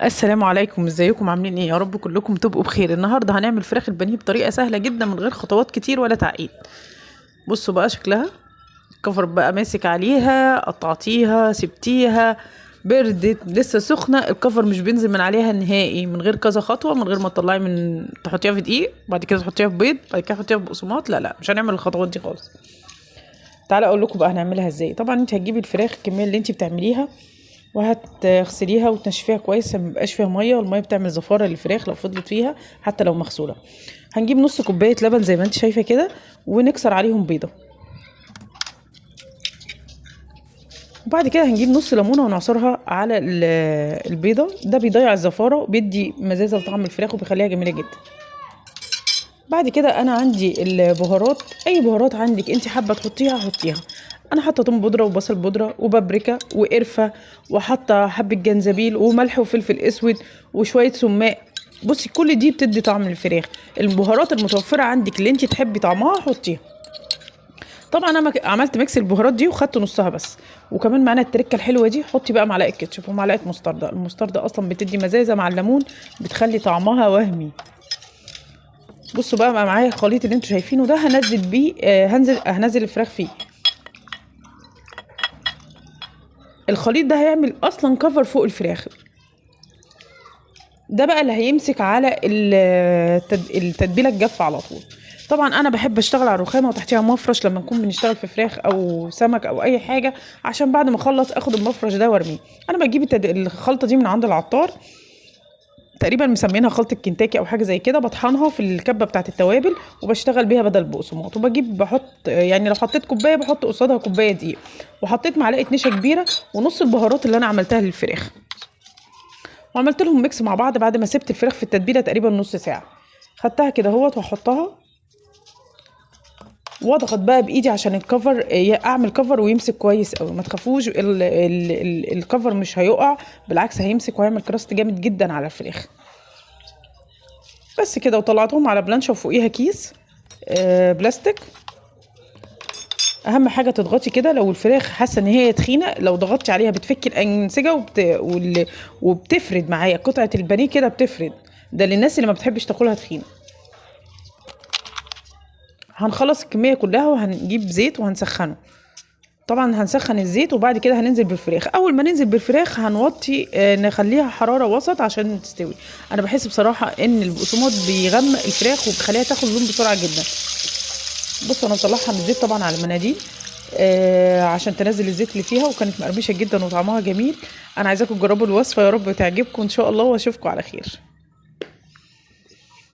السلام عليكم، ازيكم؟ عاملين ايه؟ يا رب كلكم تبقوا بخير. النهارده هنعمل فراخ البانيه بطريقه سهله جدا من غير خطوات كتير ولا تعقيد. بصوا بقى شكلها، الكفر بقى ماسك عليها، قطعتيها سبتيها بردت لسه سخنه، الكفر مش بينزل من عليها نهائي من غير كذا خطوه، من غير ما تطلعي من تحطيها في دقيق بعد كده تحطيها في بيض بعد كده تحطيها في بقسماط. لا مش هنعمل الخطوات دي خالص. تعالى اقول لكم بقى هنعملها ازاي. طبعا انت هتجيبي الفراخ الكميه اللي انت بتعمليها وهتغسليها وتنشفيها كويس، ما يبقاش فيها ميه، والميه بتعمل زفاره للفراخ لو فضلت فيها حتى لو مغسوله. هنجيب نص كوبايه لبن زي ما انت شايفه كده، ونكسر عليهم بيضه، وبعد كده هنجيب نص ليمونه ونعصرها على البيضه. ده بيضيع الزفاره وبيدي مزازه لطعم الفراخ وبيخليها جميله جدا. بعد كده انا عندي البهارات، اي بهارات عندك انت حابه تحطيها حطيها. انا حاطه توم بودره وبصل بودره وبابريكا وقرفه، وحاطه حبه جنزبيل وملح وفلفل اسود وشويه سماق. بصي كل دي بتدي طعم للفراخ. البهارات المتوفره عندك اللي انت تحبي طعمها حطيها. طبعا انا عملت ميكس البهارات دي وخدت نصها بس. وكمان معانا التركه الحلوه دي، حطي بقى معلقه كاتشب ومعلقه مستردة. المستردة اصلا بتدي مزازه مع الليمون، بتخلي طعمها وهمي. بصوا بقى معايا الخليط اللي انتوا شايفينه ده، هنزل بيه هنزل الفراخ فيه. الخليط ده هيعمل اصلا كفر فوق الفراخ. ده بقى اللي هيمسك على التتبيله الجافه على طول. طبعا انا بحب اشتغل على الرخامه وتحتيها مفرش لما نكون بنشتغل في فراخ او سمك او اي حاجه، عشان بعد ما اخلص اخد المفرش ده وارميه. انا بجيب الخلطه دي من عند العطار، تقريبا مسمينها خلطة كنتاكي او حاجه زي كده. بطحنها في الكبه بتاعه التوابل وبشتغل بيها بدل البقسماط. وبجيب بحط يعني لو حطيت كوبايه بحط قصادها كوبايه دقيق، وحطيت معلقه نشا كبيره ونص البهارات اللي انا عملتها للفراخ، وعملت لهم ميكس مع بعض. بعد ما سبت الفراخ في التتبيله تقريبا نص ساعه، خدتها كده اهوت واحطها واضغط بقى بايدي عشان الكفر اعمل كفر ويمسك كويس قوي. ما تخافوش، الكفر مش هيقع، بالعكس هيمسك وهيعمل كراست جامد جدا على الفراخ. بس كده، وطلعتهم على بلانشة وفوقيها كيس بلاستيك. اهم حاجه تضغطي كده لو الفراخ حاسه ان هي تخينه، لو ضغطتي عليها بتفك الانسجه وبتفرد معايا قطعه البانيه كده، بتفرد. ده للناس اللي ما بتحبش تاكلها تخينه. هنخلص الكميه كلها وهنجيب زيت وهنسخنه. طبعا هنسخن الزيت وبعد كده هننزل بالفراخ. اول ما ننزل بالفراخ هنوطي نخليها حراره وسط عشان تستوي. انا بحس بصراحه ان البقسماط بيغمق الفراخ وبيخليها تاخد لون بسرعه جدا. بصوا انا مطلعها من الزيت طبعا على المناديل عشان تنزل الزيت اللي فيها، وكانت مقرمشه جدا وطعمها جميل. انا عايزاكم تجربوا الوصفه، يا رب تعجبكم ان شاء الله، واشوفكم على خير.